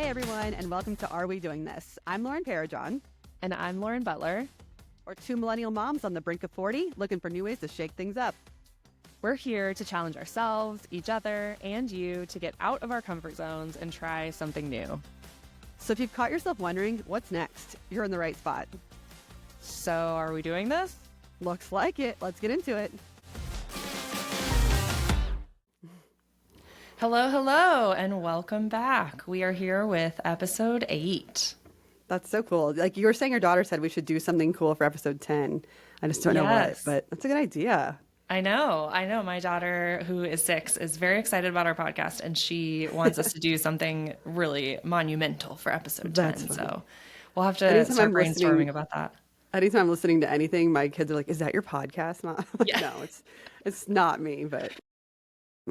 Hey everyone, and welcome to Are We Doing This? I'm Lauren Parajon. And I'm Lauren Butler. We're two millennial moms on the brink of 40, looking for new ways to shake things up. We're here to challenge ourselves, each other, and you to get out of our comfort zones and try something new. So if you've caught yourself wondering, what's next? You're in the right spot. So are we doing this? Looks like it. Let's get into it. Hello, and welcome back. We are here with episode 8. That's so cool. Like you were saying, your daughter said we should do something cool for episode 10. I just don't know what, but that's a good idea. I know. My daughter, who is 6, is very excited about our podcast, and she wants us to do something really monumental for episode 10. So we'll have to start brainstorming about that. Anytime I'm listening to anything, my kids are like, "Is that your podcast, Mom?" Like, Yeah. No, it's not me, but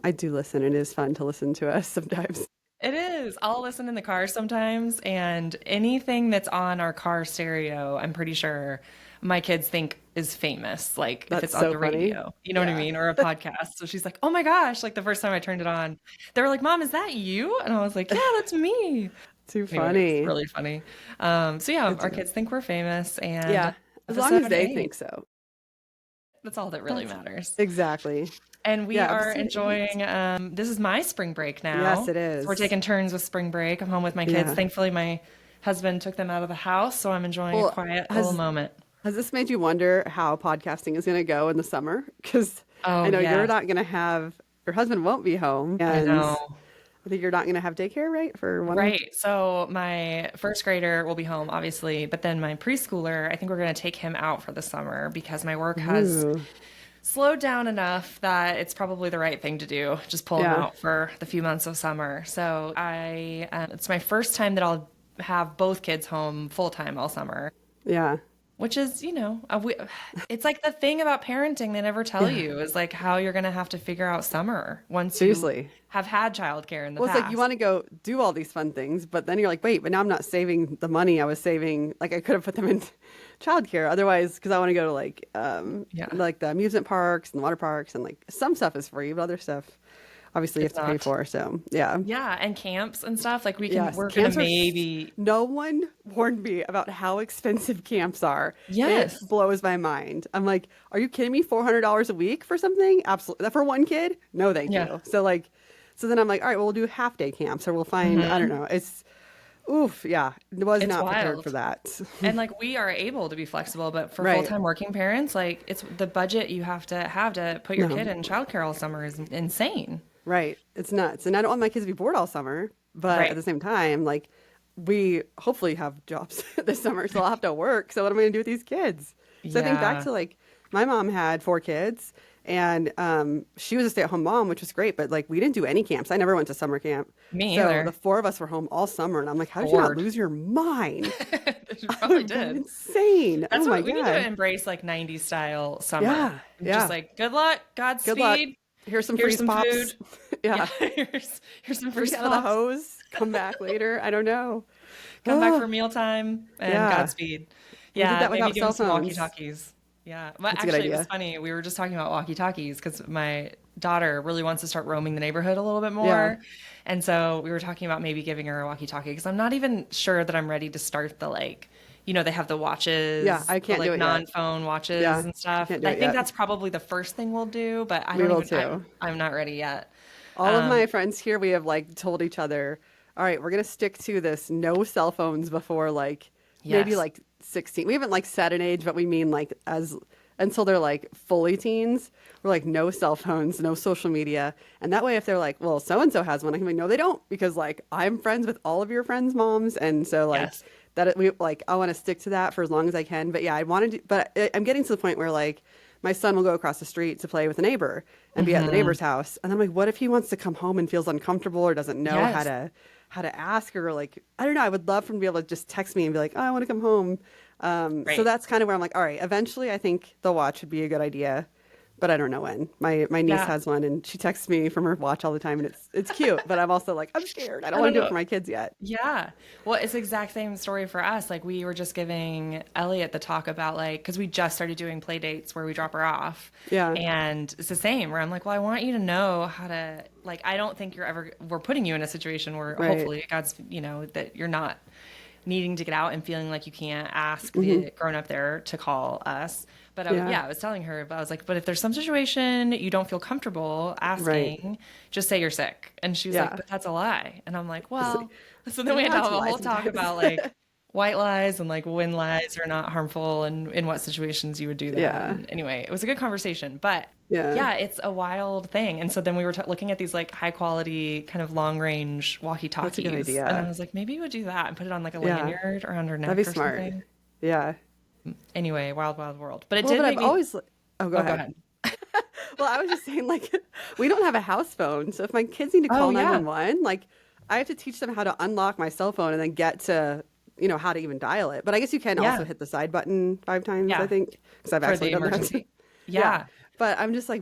I do listen. It is fun to listen to us sometimes. It is. I'll listen in the car sometimes, and anything that's on our car stereo, I'm pretty sure my kids think is famous, like if it's on the radio, you know what I mean, or a podcast. So she's like, "Oh my gosh," like the first time I turned it on, they were like, "Mom, is that you?" And I was like, "Yeah, that's me." Too funny. It's really funny. So yeah, our kids think we're famous, and yeah, as long as they think so. That's all that really matters. Exactly. And we are enjoying, this is my spring break now. Yes, it is. So we're taking turns with spring break. I'm home with my kids. Yeah. Thankfully, my husband took them out of the house, so I'm enjoying a quiet little moment. Has this made you wonder how podcasting is going to go in the summer? Because I know you're not going to have, your husband won't be home. And I know. I think you're not going to have daycare, right? Right. So my first grader will be home, obviously, but then my preschooler, I think we're going to take him out for the summer because my work has slowed down enough that it's probably the right thing to do. Just pull him out for the few months of summer. So it's my first time that I'll have both kids home full time all summer. Yeah. Which is, it's like the thing about parenting they never tell you is like how you're going to have to figure out summer once you have had childcare in the past. It's like you want to go do all these fun things, but then you're like, wait, but now I'm not saving the money I was saving. Like I could have put them in childcare otherwise, because I want to go to like the amusement parks and water parks, and like some stuff is free, but other stuff obviously you have to pay for. So yeah, and camps and stuff like we're gonna maybe. No one warned me about how expensive camps are. It blows my mind. I'm like, are you kidding me? $400 a week for something? Absolutely. For one kid? No, thank you. So then I'm like, all right, well, we'll do half day camps, or we'll find I don't know. It's was not prepared for that. And like we are able to be flexible, but for full-time working parents, like it's the budget you have to put your kid in childcare all summer is insane. Right. It's nuts. And I don't want my kids to be bored all summer, but at the same time, like we hopefully have jobs this summer, so I'll have to work. So what am I going to do with these kids? So I think back to like my mom had 4 kids, and she was a stay-at-home mom, which was great, but like we didn't do any camps. I never went to summer camp. Me either. So the 4 of us were home all summer, and I'm like, how did you not lose your mind? You probably did. Insane. That's my God. We need to embrace like 90s style summer. Yeah. Just like good luck, Godspeed. Good luck. Here's some free pops. Food. Yeah. Here's some free out of the hose. Come back later. I don't know. Come back for mealtime and Godspeed. Yeah, maybe doing some walkie-talkies. Yeah. Well, actually, it was funny. We were just talking about walkie-talkies because my daughter really wants to start roaming the neighborhood a little bit more. Yeah. And so we were talking about maybe giving her a walkie-talkie because I'm not even sure that I'm ready to start the they have the watches. Yeah, I can't do it non-phone watches and stuff. I think that's probably the first thing we'll do, but I'm not ready yet. All of my friends here, we have like told each other, all right, we're going to stick to this no cell phones before maybe like 16. We haven't like set an age, but we mean like until they're like fully teens. We're like no cell phones, no social media. And that way if they're like, well, so-and-so has one, I can be like, no, they don't, because like I'm friends with all of your friends' moms. And so like I want to stick to that for as long as I can. But yeah, I'm getting to the point where like my son will go across the street to play with a neighbor and be at the neighbor's house. And I'm like, what if he wants to come home and feels uncomfortable or doesn't know how to ask, or like, I don't know. I would love for him to be able to just text me and be like, oh, I want to come home. So that's kind of where I'm like, all right, eventually I think the watch would be a good idea. but I don't know when. My niece Yeah. has one, and she texts me from her watch all the time, and it's cute. But I'm also like, I'm scared. I don't I want don't to do it know. for my kids yet. Yeah. Well, it's the exact same story for us. Like we were just giving Elliot the talk about like, because we just started doing play dates where we drop her off. Yeah, And it's the same where I'm like, well, I want you to know how to, like, I don't think we're putting you in a situation where right. hopefully God's, that you're not needing to get out and feeling like you can't ask Hmm. the grown up there to call us. But Yeah, I was telling her, but I was like, but if there's some situation you don't feel comfortable right. asking, just say you're sick. And she was like, Yeah. but that's a lie. And I'm like, It's well, like, so then we had to yeah, it's have a a lie whole talk sometimes. about like white lies and like when lies are not harmful and in what situations you would do that. Yeah, And anyway, it was a good conversation, but yeah. yeah, it's a wild thing. And so then we were looking at these like high quality kind of long range That's a good walkie-talkies. And I idea. was like, maybe you would do that and put it on like a Yeah, lanyard around her that'd be neck or smart. something. Yeah. Anyway, wild, wild world. But it Well, did but make I've me, always. Oh, go oh, go ahead. ahead. Well, I was just saying, like, we don't have a house phone, so if my kids need to Oh, call yeah. 911, like, I have to teach them how to unlock my cell phone and then get to, how to even dial it. But I guess you can also Yeah. hit the side button 5 times, I Yeah. think, because I've For actually the done that. emergency. Yeah. Yeah. But I'm just like,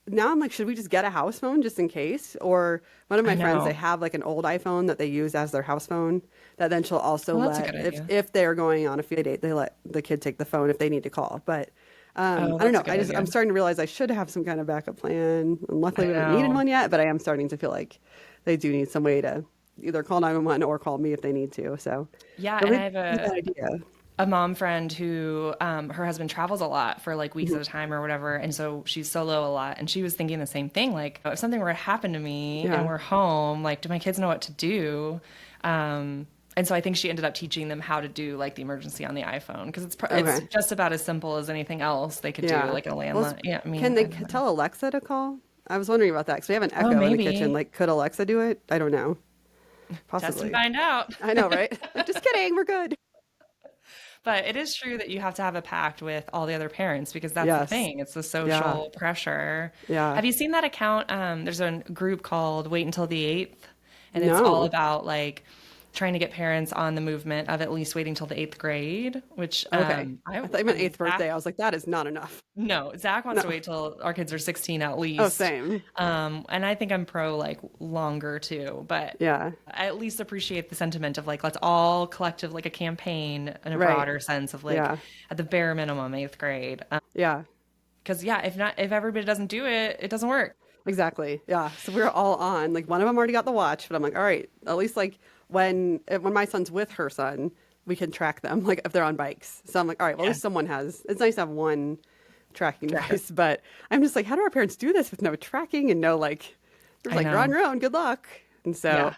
now I'm like, should we just get a house phone just in case? Or one of I my friends, they know. have like an old iPhone that they use as their house phone that then she'll also Well, that's a let, good if, idea. if they're going on a field date, they let the kid take the phone if they need to call. But Oh, I don't that's a know. good I'm idea. starting to realize I should have some kind of backup plan. And luckily, I we haven't needed know. one yet, but I am starting to feel like they do need some way to either call 911 or call me if they need to. So, Yeah, but and I maybe have that's a good idea. a mom friend who her husband travels a lot for like weeks Mhm. at a time or whatever, and so she's solo a lot, and she was thinking the same thing, like if something were to happen to me and Yeah. we're home, like do my kids know what to do? And so I think she ended up teaching them how to do like the emergency on the iPhone because it's Okay. just about as simple as anything else they could do, Yeah. like a Well, landline. Yeah, I can mean, they I don't know. tell Alexa to call? I was wondering about that because we have an Oh, Echo in the kitchen. maybe Like, could Alexa do it? I don't know. test and Possibly. find out. I know, right? Like, just kidding. We're good. But it is true that you have to have a pact with all the other parents because that's the Yes. thing. It's the Yeah. social pressure. Yeah. Have you seen that account? There's a group called Wait Until the 8th, and it's all No. about like trying to get parents on the movement of at least waiting till the eighth grade, which Okay. I thought you I meant mean, eighth birthday. I was like, that is not enough. no, Zach wants to No. wait till our kids are 16 at Oh, least. same. And I think I'm pro like longer too, but Yeah. I at least appreciate the sentiment of like let's all collective like a campaign in a Right. broader sense of like Yeah. at the bare minimum eighth grade. Yeah. Because yeah, if everybody doesn't do it, it doesn't work. Exactly. Yeah. So we're all on. Like one of them already got the watch, but I'm like, all right, at least like when my son's with her son, we can track them like if they're on bikes. So I'm like, all right, well at Yeah, least someone has. It's nice to have one tracking tracker. device, but I'm just like, how do our parents do this with no tracking and no like? They're I like, you're on know. your own. Good luck. And so, Yeah,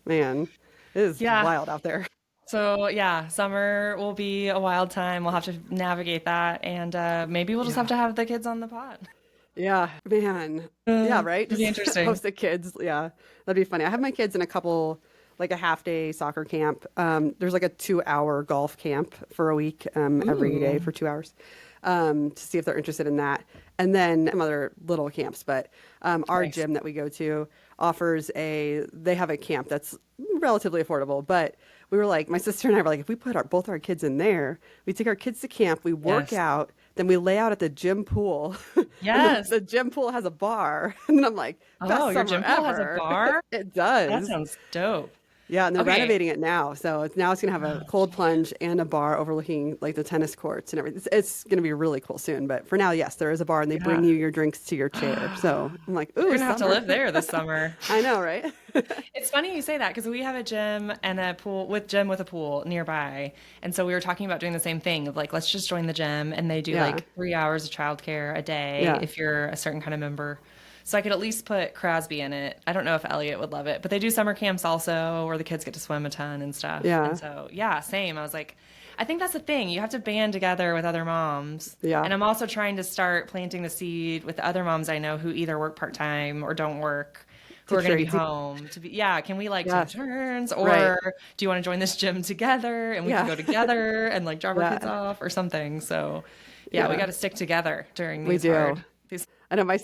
man, it is yeah. wild out there. So yeah, summer will be a wild time. We'll have to navigate that, and maybe we'll just have Yeah. to have the kids on the pod. Yeah, man. Yeah, right? It'd be Just interesting. host the kids. Yeah, that'd be funny. I have my kids in a couple, like a half day soccer camp. There's like a 2 hour golf camp for a week, every day Ooh, for 2 hours, to see if they're interested in that. And then some other little camps. But our nice. gym that we go to offers they have a camp that's relatively affordable. But we were like, my sister and I were like, if we put both our kids in there, we take our kids to camp, we work Yes. out, then we lay out at the gym pool. And Yes. the gym pool has a bar. And then I'm like, Oh, best your summer gym pool has a ever. bar? It That does. sounds dope. Yeah, and they're Okay. renovating it now. So it's gonna have a cold plunge and a bar overlooking like the tennis courts and everything. It's gonna be really cool soon. But for now, yes, there is a bar and they bring Yeah. you your drinks to your chair. So I'm like, You're ooh, gonna have to summer. live there this summer. I know, right? It's funny you say that because we have a gym and a pool with gym with a pool nearby. And so we were talking about doing the same thing of like, let's just join the gym and they do Yeah. like 3 hours of childcare a day Yeah. if you're a certain kind of member. So I could at least put Crosby in it. I don't know if Elliot would love it, but they do summer camps also where the kids get to swim a ton and stuff. And Yeah. so, yeah, same. I was like, I think that's the thing. You have to band together with other moms. Yeah. And I'm also trying to start planting the seed with the other moms I know who either work part-time or don't work who To are going to be trade. home to be, yeah, can we like Yeah. take turns Right. or do you want to join this gym together and we can Yeah. go together and like drop our kids Yeah. off or something. So yeah, we Yeah. got to stick together during We these do. these, I know my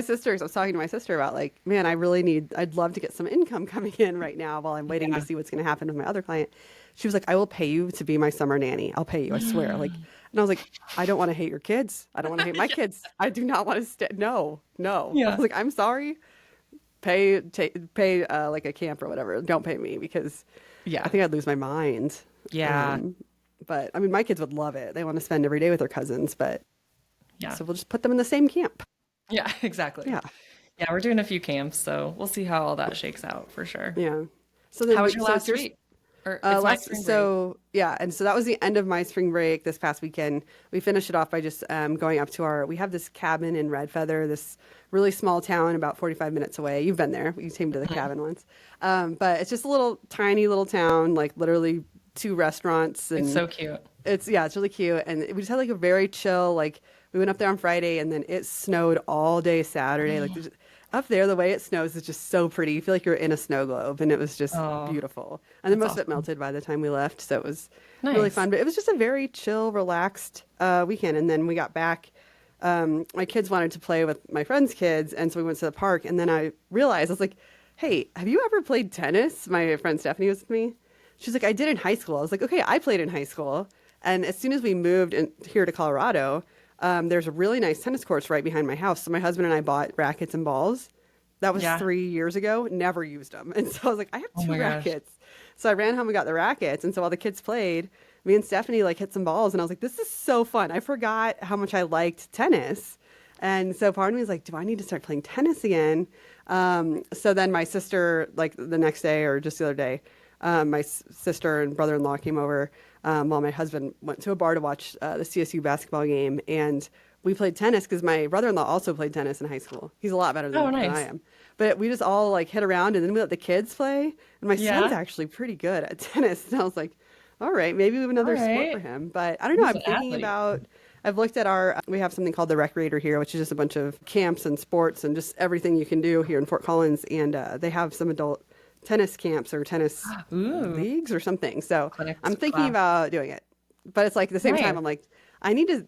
sisters, I was talking to my sister about like, man, I'd love to get some income coming in right now while I'm waiting to yeah, see what's going to happen with my other client. She was like, I will pay you to be my summer nanny. I'll pay you, I swear. Like, and I was like, I don't want to hate your kids. I don't want to hate my kids. I do not want to stay. No, no. I Yeah. was like, I'm sorry. Pay like a camp or whatever. Don't pay me because Yeah. I think I'd lose my mind. Yeah. But I mean, my kids would love it. They want to spend every day with their cousins, but Yeah. so we'll just put them in the same camp. Yeah, exactly. Yeah. Yeah, we're doing a few camps, so we'll see how all that shakes out for sure. Yeah. So then How was your so last it's week? Or it's my spring break. so yeah, and so that was the end of my spring break this past weekend. We finished it off by just going up to we have this cabin in Red Feather, this really small town about 45 minutes away. You've been there. You came to the cabin once. But it's just a little tiny little town, like literally 2 restaurants. And It's so cute. it's really cute. And we just had like a very chill, like we went up there on Friday and then it snowed all day Saturday. Like up there, the way it snows is just so pretty. You feel like you're in a snow globe, and it was just beautiful. And then most of it melted by the time we left, so it was really fun. But it was just a very chill, relaxed weekend. And then we got back. My kids wanted to play with my friends' kids, and so we went to the park. And then I realized, I was like, hey, have you ever played tennis? My friend Stephanie was with me. She's like, I did in high school. I was like, okay, I played in high school. And as soon as we moved here to Colorado, there's a really nice tennis courts right behind my house. So my husband and I bought rackets and balls. That was 3 years ago. Never used them. And so I was like, I have 2 rackets. So I ran home and got the rackets. And so while the kids played, me and Stephanie like hit some balls. And I was like, this is so fun. I forgot how much I liked tennis. And so part of me was like, do I need to start playing tennis again? So then my sister, like the next day or just the other day, my sister and brother-in-law came over while my husband went to a bar to watch the CSU basketball game. And we played tennis because my brother-in-law also played tennis in high school. He's a lot better than I am. But we just all like hit around and then we let the kids play. And my son's actually pretty good at tennis. And I was like, all right, maybe we have another sport for him. But I don't know. I'm thinking about, I've looked at we have something called the Recreator here, which is just a bunch of camps and sports and just everything you can do here in Fort Collins. And they have some adult tennis camps or tennis leagues or something. So I'm thinking about doing it. But it's like at the same time, I'm like, I need to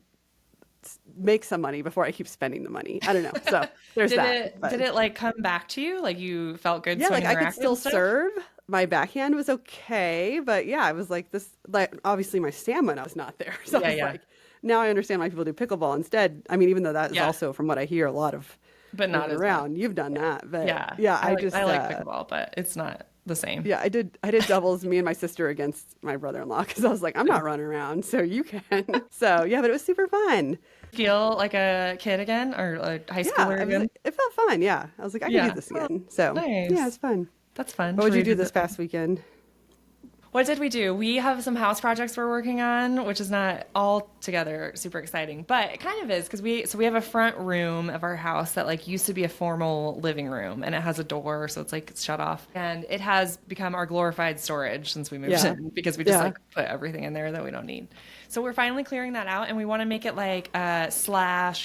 make some money before I keep spending the money. I don't know. So there's Did it like come back to you? Like you felt good? Yeah, like I could still stuff? serve. My backhand was okay, but yeah, I was like this. Like obviously my stamina was not there. So I was like, now I understand why people do pickleball instead. I mean, even though that is also from what I hear a lot of. But not around. You've done that, but I like pickleball, but it's not the same. Yeah, I did doubles, me and my sister against my brother-in-law because I was like, I'm not running around, so you can. So yeah, but it was super fun. Feel like a kid again or a high schooler again? It felt fun. Yeah, I was like, I can do this again. So yeah, it's fun. That's fun. What would you do this past weekend? What did we do? We have some house projects we're working on, which is not altogether super exciting, but it kind of is because we have a front room of our house that like used to be a formal living room, and it has a door, so it's like it's shut off, and it has become our glorified storage since we moved in because we just like put everything in there that we don't need. So we're finally clearing that out, and we want to make it like a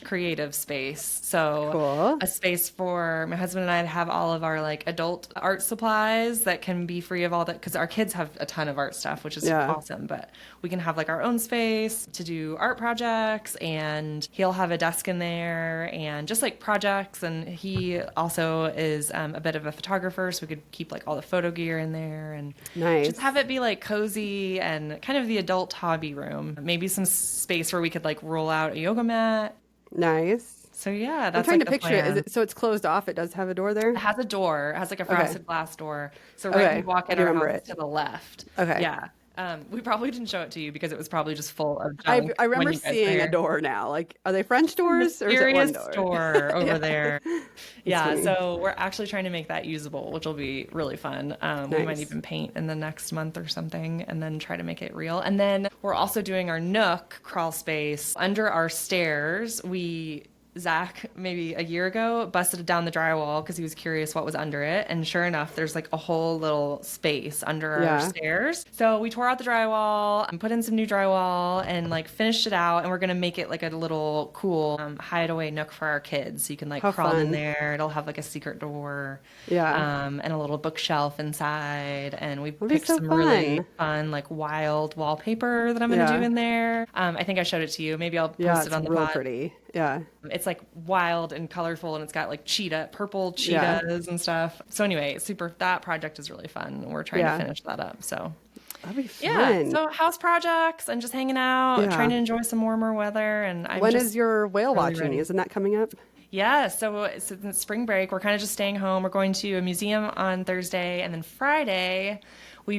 / creative space. So a space for my husband and I to have all of our like adult art supplies that can be free of all that because our kids have a ton of art stuff, which is awesome. But we can have like our own space to do art projects, and he'll have a desk in there and just like projects. And he also is a bit of a photographer, so we could keep like all the photo gear in there and just have it be like cozy and kind of the adult hobby room. Maybe some space where we could like roll out a yoga mat. Nice. So yeah, that's I'm trying like to picture it. So it's closed off. It does have a door there? It has a door. It has like a frosted glass door. So when you walk in our house to the left. Okay. Yeah. We probably didn't show it to you because it was probably just full of junk. I remember seeing a door now. Like, are they French doors or is it one door? Door over there. Yeah, so we're actually trying to make that usable, which will be really fun. We might even paint in the next month or something and then try to make it real. And then we're also doing our Nook crawl space under our stairs. Zach, maybe a year ago, busted down the drywall because he was curious what was under it. And sure enough, there's like a whole little space under our stairs. So we tore out the drywall and put in some new drywall and like finished it out. And we're going to make it like a little cool hideaway nook for our kids. So you can like crawl in there. It'll have like a secret door. And a little bookshelf inside. And we picked some really fun, like wild wallpaper that I'm going to do in there. I think I showed it to you. Maybe I'll post it on the pod. It's real pretty. Yeah. It's like wild and colorful, and it's got like purple cheetahs and stuff. So anyway, that project is really fun. We're trying to finish that up. So That'd be yeah, fun. so house projects and just hanging out, trying Yeah. to enjoy some warmer weather. And I'm When is just your whale really watching? ready. Isn't that coming up? Yeah, so it's spring break. We're kind of just staying home. We're going to a museum on Thursday, and then Friday well,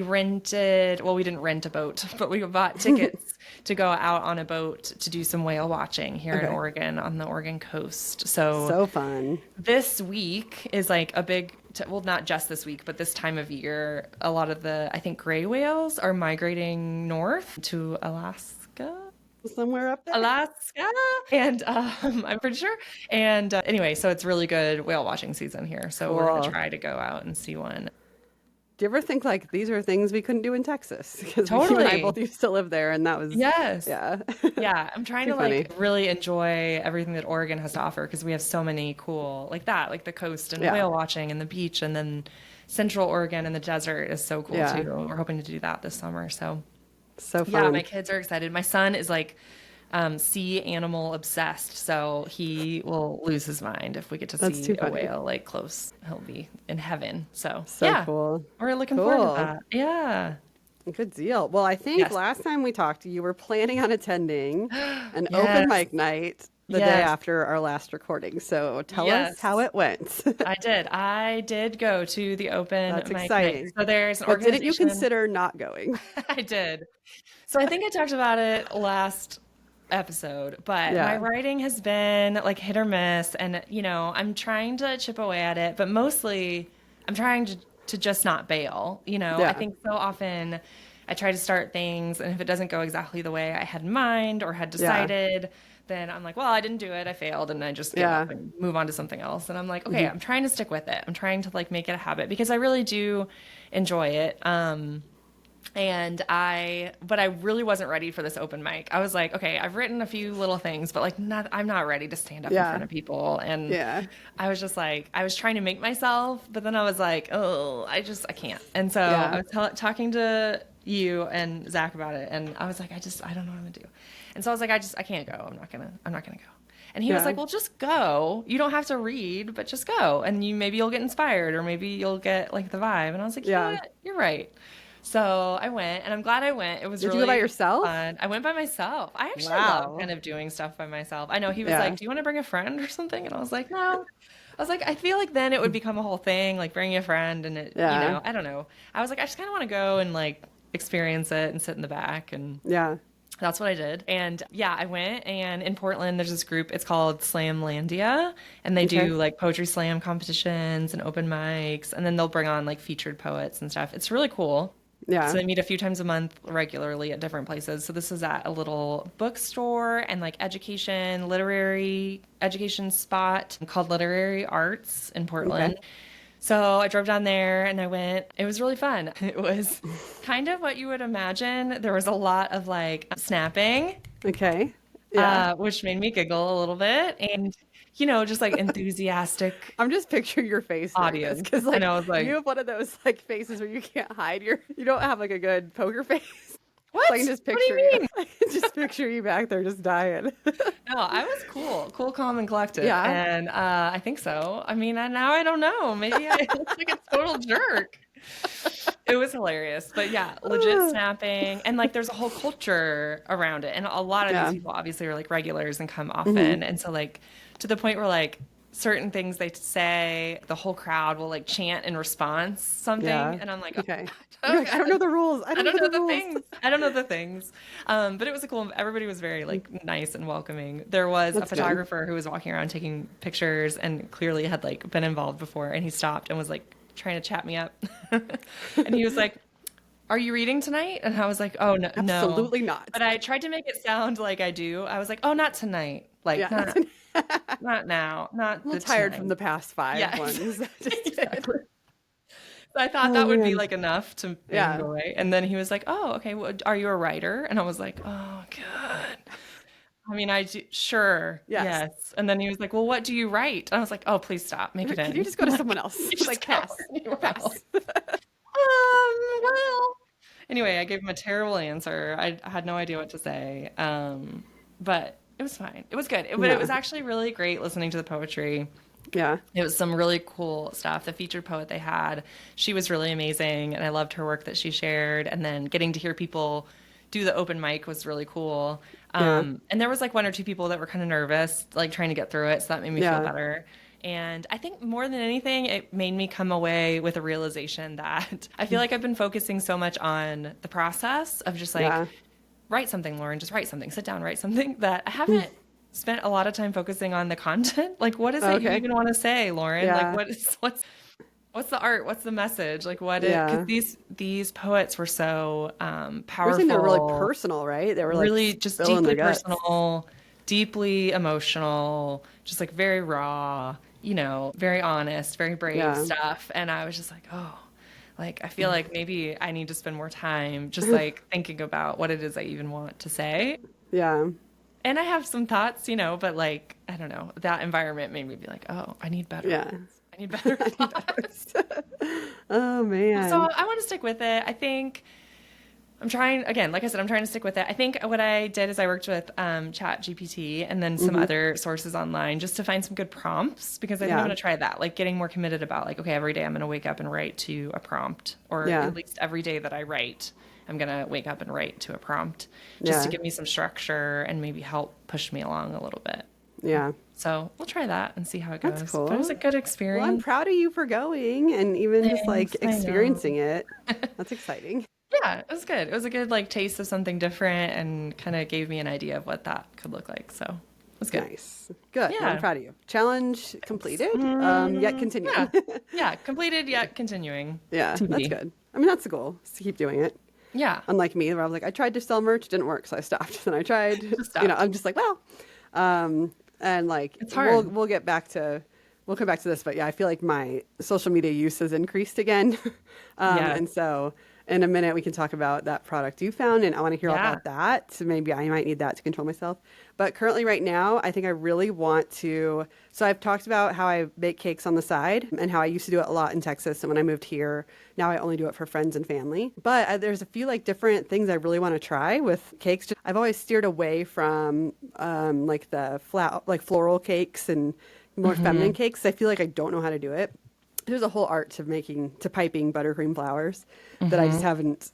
we didn't rent a boat, but we bought tickets to go out on a boat to do some whale watching here in Okay. Oregon on the Oregon coast. So So fun. this week is like a big, well, not just this week, but this time of year, a lot of the, I think, gray whales are migrating north to Alaska. Somewhere up there. Alaska, and I'm pretty sure. And anyway, so it's really good whale watching season here. So we're gonna Cool. try to go out and see one. Do you ever think like these are things we couldn't do in Texas? Because you and I Totally. both used to live there, and that was, Yes. yeah. Yeah, I'm trying Too to funny. like really enjoy everything that Oregon has to offer because we have so many cool like that, like the coast and Yeah. whale watching and the beach, and then Central Oregon and the desert is so cool Yeah. too. We're hoping to do that this summer. So So yeah, my fun. kids are excited. My son is like sea animal obsessed, so he will lose his mind if we get to That's too see a funny. whale like close. He'll be in heaven. So So yeah, cool. we're looking forward to Cool. that. Yeah. Good deal. Well, I think Yes. last time we talked, you were planning on attending an open Yes. mic night the day Yes. after our last recording. So tell us Yes. how it went. I did. I did go to the open That's mic night. exciting. So there's an But didn't you organization. consider not going? I did. So I think I talked about it last episode, but my Yeah. writing has been like hit or miss, and I'm trying to chip away at it, but mostly I'm trying to just not bail. I Yeah. think so often I try to start things, and if it doesn't go exactly the way I had in mind or had Yeah. decided, then I'm like, well, I didn't do it. I failed, and I just give Yeah. up and move on to something else. And I'm like, okay, I'm trying to stick with it. I'm trying to like make it a habit because I really do enjoy it. But I really wasn't ready for this open mic. I was like, okay, I've written a few little things, but like I'm not ready to stand up in Yeah. front of people. And Yeah. I was just like, I was trying to make myself, but then I was like, oh, I can't. And so Yeah. I was talking to you and Zach about it, and I was like, I don't know what I'm gonna do. And so I was like, I can't go. I'm not gonna go. And he was Yeah. like, well, just go. You don't have to read, but just go. And maybe you'll get inspired, or maybe you'll get like the vibe. And I was like, Yeah. yeah, you're right. So I went, and I'm glad I went. It was Did you really go by yourself? fun. I went by myself. I actually Wow. love kind of doing stuff by myself. I know he was Yeah. like, do you want to bring a friend or something? And I was like, no. I was like, I feel like then it would become a whole thing, like bringing a friend, and Yeah. I don't know. I was like, I just kind of want to go and like experience it and sit in the back, and Yeah. that's what I did. And yeah, I went, and in Portland, there's this group, it's called Slamlandia, and they Okay. do like poetry slam competitions and open mics, and then they'll bring on like featured poets and stuff. It's really cool. Yeah. So they meet a few times a month regularly at different places. So this is at a little bookstore and like literary education spot called Literary Arts in Portland. Okay. So I drove down there and I went. It was really fun. It was kind of what you would imagine. There was a lot of like snapping, Okay. Yeah. which made me giggle a little bit, and just like enthusiastic I'm just picturing your face during this audience. because And like I was like, you have one of those like faces where you can't hide you don't have like a good poker face. what? So I can just What do you picture mean? I can just picture you back there just dying. No, I was cool, calm, and collected. Yeah. And I think so. I mean, now I don't know. Maybe I look like a total jerk. It was hilarious. But yeah, legit snapping. And like there's a whole culture around it. And a lot of Yeah. these people obviously are like regulars and come often. And so like to the point where like certain things they say, the whole crowd will like chant in response something. Yeah. And I'm like, Okay. oh, You're like, I don't know the rules. I I don't don't know know the the rules. things. I don't know the things. But it was a cool. Everybody was very like nice and welcoming. There was That's a good. photographer who was walking around taking pictures and clearly had like been involved before. And he stopped and was like trying to chat me up. And he was like, "Are you reading tonight?" And I was like, "Oh no, no." Absolutely not. But I tried to make it sound like I do. I was like, "Oh, not tonight. Like Yeah. not now. Not I'm a little the tired tonight." from the past 5 Yeah, ones. Just exactly. So I thought Oh, that would be man. like enough to make Yeah. him go away. And then he was like, "Oh, okay. Well, are you a writer?" And I was like, "Oh, good. I mean, I do, sure, Yes. yes." And then he was like, "Well, what do you write?" And I was like, "Oh, please stop. Make it Can in." you just go to someone else? Just Like go pass. anywhere Pass. else. Well. Anyway, I gave him a terrible answer. I had no idea what to say. But it was fine. It was good. But Yeah. it was actually really great listening to the poetry. Yeah. It was some really cool stuff. The featured poet they had, she was really amazing, and I loved her work that she shared. And then getting to hear people do the open mic was really cool. Yeah. And there was like one or two people that were kind of nervous, like trying to get through it. So that made me feel Yeah. better. And I think more than anything, it made me come away with a realization that I feel like I've been focusing so much on the process of just like, Yeah. write something, Lauren, just write something, sit down, write something, that I haven't spent a lot of time focusing on the content. Like, what is it you Okay. even want to say, Lauren? Yeah. Like, what's the art? What's the message? Like, Yeah. because these poets were so You're saying they're really powerful, personal, right? They were like really just spilling deeply their guts. personal, deeply emotional, just like very raw, very honest, very brave Yeah. stuff. And I was just like, oh, like I feel like maybe I need to spend more time just like thinking about what it is I even want to say. Yeah. And I have some thoughts, but like, I don't know, that environment made me be like, oh, I need better. Yeah. I need better thoughts. Oh man. So I want to stick with it. I think I'm trying, again, like I said, I'm trying to stick with it. I think what I did is I worked with Chat GPT and then some other sources online just to find some good prompts, because I think I'm going to try that, like getting more committed about like, okay, every day I'm going to wake up and write to a prompt, or at least every day that I write, I'm going to wake up and write to a prompt just to give me some structure and maybe help push me along a little bit. Yeah. So we'll try that and see how it goes. That's cool. But it was a good experience. Well, I'm proud of you for going and even just like Thanks, I know. experiencing it. That's exciting. Yeah, it was good. It was a good like taste of something different and kind of gave me an idea of what that could look like. So it was good. Nice. Good. Well, Yeah. I'm proud of you. Challenge completed, yet continuing. Yeah, completed yet continuing. Yeah, TBD. that's good. I mean, that's the goal, is to keep doing it. Yeah. Unlike me, where I was like, I tried to sell merch, didn't work, so I stopped. Then I tried, stopped. I'm just like, well, and like, It's hard. we'll come back to this, but yeah, I feel like my social media use has increased again. Yeah. And so in a minute we can talk about that product you found, and I want to hear all Yeah. about that. So maybe I might need that to control myself. But currently right now, I think I really want to, so I've talked about how I bake cakes on the side and how I used to do it a lot in Texas. And when I moved here, now I only do it for friends and family. But there's a few like different things I really want to try with cakes. I've always steered away from like the floral cakes and more feminine cakes. I feel like I don't know how to do it. There's a whole art to piping buttercream flowers that I just haven't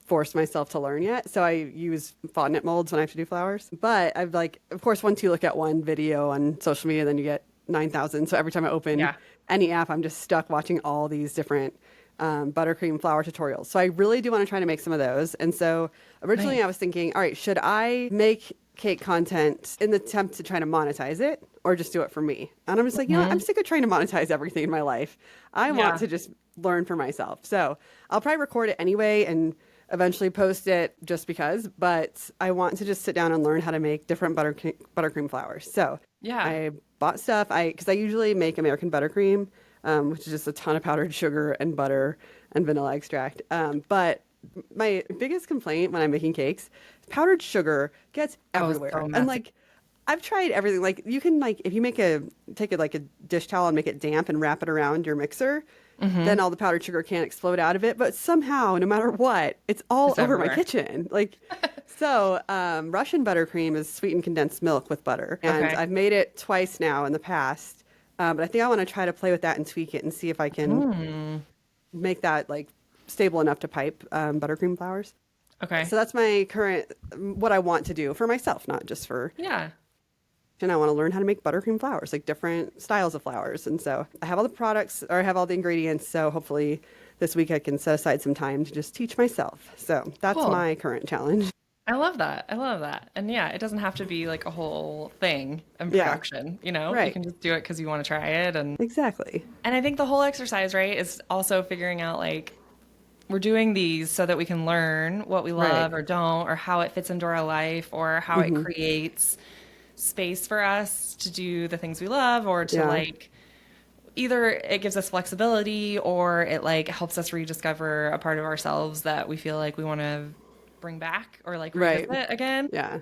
forced myself to learn yet. So I use fondant molds when I have to do flowers. But I've like, of course, once you look at one video on social media, then you get 9,000. So every time I open any app, I'm just stuck watching all these different buttercream flower tutorials. So I really do want to try to make some of those. And so originally I was thinking, all right, should I make cake content in the attempt to try to monetize it, or just do it for me? And I'm just like, you know what? I'm sick of trying to monetize everything in my life. I want to just learn for myself. So I'll probably record it anyway and eventually post it just because, but I want to just sit down and learn how to make different buttercream flowers. So I bought stuff, because I usually make American buttercream, which is just a ton of powdered sugar and butter and vanilla extract. But my biggest complaint when I'm making cakes, powdered sugar gets everywhere. So And like, I've tried everything. Like you can if you take like a dish towel and make it damp and wrap it around your mixer, then all the powdered sugar can't explode out of it. But somehow, no matter what, it's all over everywhere. my kitchen. Like, so Russian buttercream is sweetened condensed milk with butter. And I've made it twice now in the past. But I think I want to try to play with that and tweak it and see if I can make that like stable enough to pipe buttercream flowers. Okay. So that's my current, what I want to do for myself, not just for, Yeah. and I want to learn how to make buttercream flowers, like different styles of flowers. And so I have all the products, or I have all the ingredients. So hopefully this week I can set aside some time to just teach myself. So that's Cool. my current challenge. I love that. I love that. And yeah, it doesn't have to be like a whole thing in production, You Right. can just do it because you want to try it. And Exactly. I think the whole exercise, right, is also figuring out like, we're doing these so that we can learn what we love or don't, or how it fits into our life, or how it creates space for us to do the things we love, or to like, either it gives us flexibility, or it like helps us rediscover a part of ourselves that we feel like we want to bring back or like revisit again. Yeah.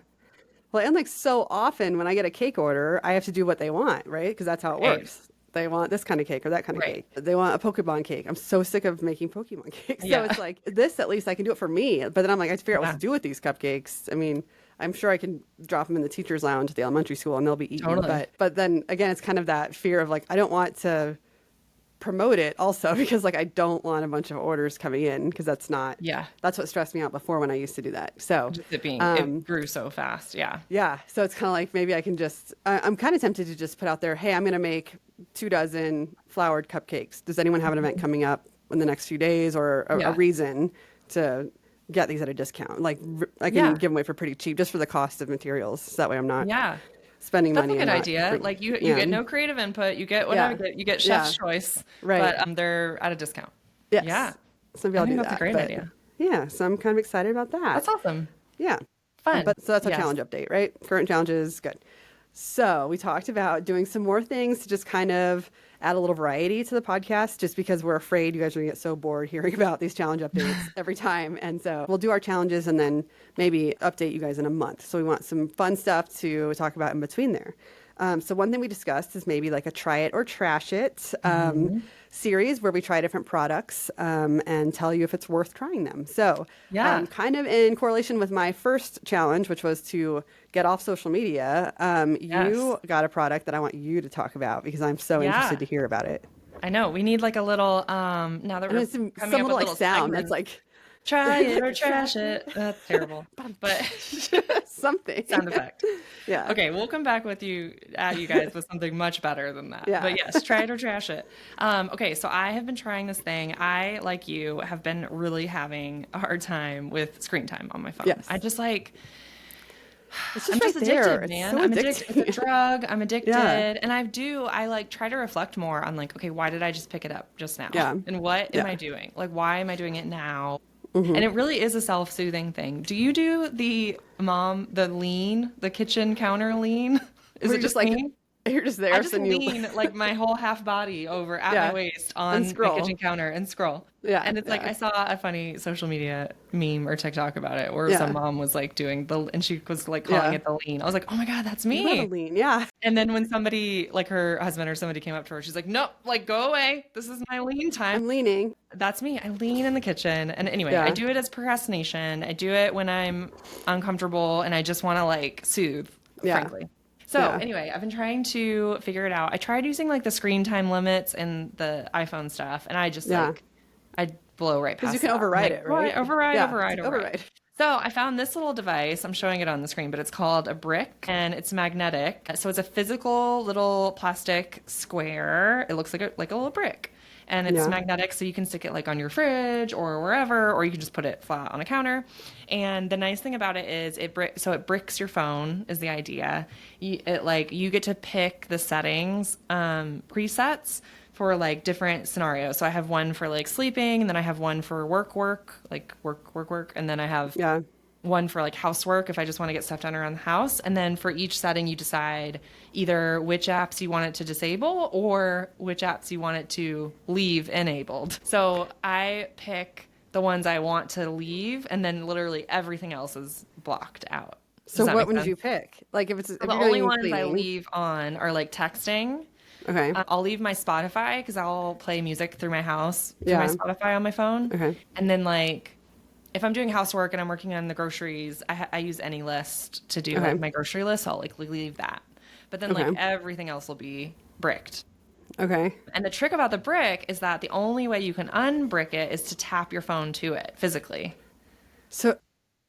Well, and like so often when I get a cake order, I have to do what they want, right? Because that's how it works. They want this kind of cake or that kind of cake. They want a Pokemon cake. I'm so sick of making Pokemon cakes. So it's like, this, at least I can do it for me. But then I'm like, I have to figure out what to do with these cupcakes. I mean, I'm sure I can drop them in the teacher's lounge at the elementary school and they'll be eaten. Totally. But then again, it's kind of that fear of like, I don't want to promote it also because like I don't want a bunch of orders coming in because that's what stressed me out before when I used to do that. So just it grew so fast. Yeah. So it's kind of like maybe I can just, I'm kind of tempted to just put out there, hey, I'm going to make 24 floured cupcakes. Does anyone have an event coming up in the next few days or a reason to get these at a discount? Like I can give them away for pretty cheap just for the cost of materials. So that way I'm not spending money. That's a good idea. Like you get no creative input. You get whatever. You get chef's choice. Right. But they're at a discount. Yes. Yeah. So maybe I'll do that. That's a great idea. Yeah. So I'm kind of excited about that. That's awesome. Yeah. Fun. But so that's our challenge update, right? Current challenges. Good. So we talked about doing some more things to just kind of add a little variety to the podcast just because we're afraid you guys are going to get so bored hearing about these challenge updates every time. And so we'll do our challenges and then maybe update you guys in a month. So we want some fun stuff to talk about in between there. So one thing we discussed is maybe like a try it or trash it series where we try different products and tell you if it's worth trying them. So kind of in correlation with my first challenge, which was to get off social media, you got a product that I want you to talk about because I'm so interested to hear about it. I know. We need like a little, now that we're some coming up with little a like sound that's like, try it or trash it. That's terrible. But something. Sound effect. Yeah. Okay, we'll come back with you guys with something much better than that. Yeah. But yes, try it or trash it. Okay, so I have been trying this thing. I, like you, have been really having a hard time with screen time on my phone. Yes. I just like... It's just I'm just addicted, It's man. so I'm addicting. addicted. It's a drug. I'm addicted. And I like try to reflect more on like, okay, why did I just pick it up just now? Yeah. And what am I doing? Like, why am I doing it now? And it really is a self-soothing thing. Do you do the lean, the kitchen counter lean? Is it just like me? You're just there. I just lean like my whole half body over at my waist on the kitchen counter and scroll. Yeah. And it's like, I saw a funny social media meme or TikTok about it where some mom was like doing and she was like calling it the lean. I was like, oh my God, that's me. You have a lean. Yeah. And then when somebody, like her husband or somebody came up to her, she's like, no, like go away. This is my lean time. I'm leaning. That's me. I lean in the kitchen. And anyway, I do it as procrastination. I do it when I'm uncomfortable and I just want to like soothe, frankly. So anyway, I've been trying to figure it out. I tried using like the screen time limits and the iPhone stuff, and I just like, I blow right past it. Because you can override it, right? Override. So I found this little device. I'm showing it on the screen, but it's called a brick and it's magnetic. So it's a physical little plastic square. It looks like a little brick. And it's magnetic, so you can stick it like on your fridge or wherever, or you can just put it flat on a counter. And the nice thing about it is it bricks your phone is the idea. You get to pick the settings, presets for like different scenarios. So I have one for like sleeping, and then I have one for work, and then I have one for like housework if I just want to get stuff done around the house. And then for each setting, you decide either which apps you want it to disable or which apps you want it to leave enabled. So I pick the ones I want to leave, and then literally everything else is blocked out. So what would you pick? Like if the only ones I leave on are like texting. Okay. I'll leave my Spotify because I'll play music through my house through my Spotify on my phone. Okay. And then like if I'm doing housework and I'm working on the groceries, I use AnyList to do like my grocery list. So I'll like leave that. But then like everything else will be bricked. Okay. And the trick about the brick is that the only way you can unbrick it is to tap your phone to it physically. So